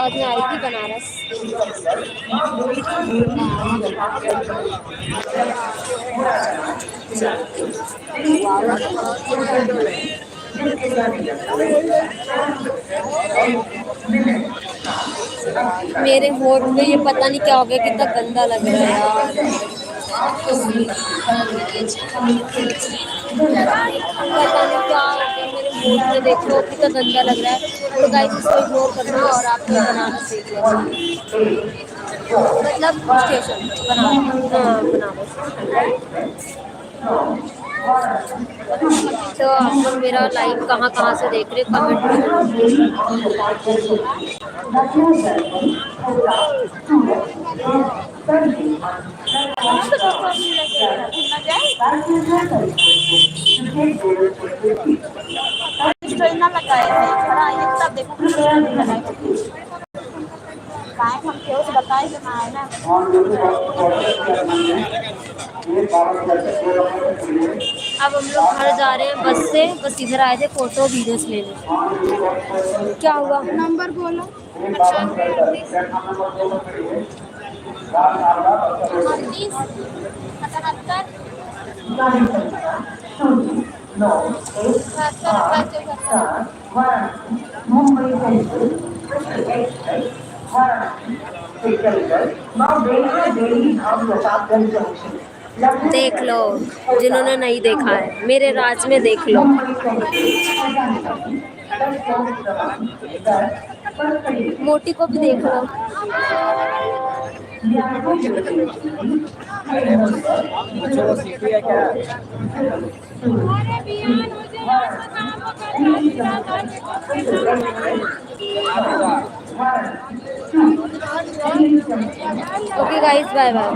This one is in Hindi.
आज मैं आई थी बनारस। मेरे होठ पे ये पता नहीं क्या हो गया, कितना गंदा लग रहा है यार। पता नहीं क्या हो गया मेरे होठ में, देखो कितना गंदा लग रहा है। तो गाइस इसको इग्नोर करना और आप लोग बनारस देख लो। मतलब स्टेशन बनारस, हाँ बनारस। तो आप लोग मेरा लाइव कहाँ कहाँ से देख रहे कमेंट में अब हम लोग घर जा रहे हैं बस से। बस इधर आए थे फोटो वीडियोस लेने। क्या हुआ? नंबर बोलो। मुंबई सेंट्रल देख लो जिन्होंने नहीं देखा है, मेरे राज में देख लो। मोटी को भी देख लो। Okay guys, bye bye.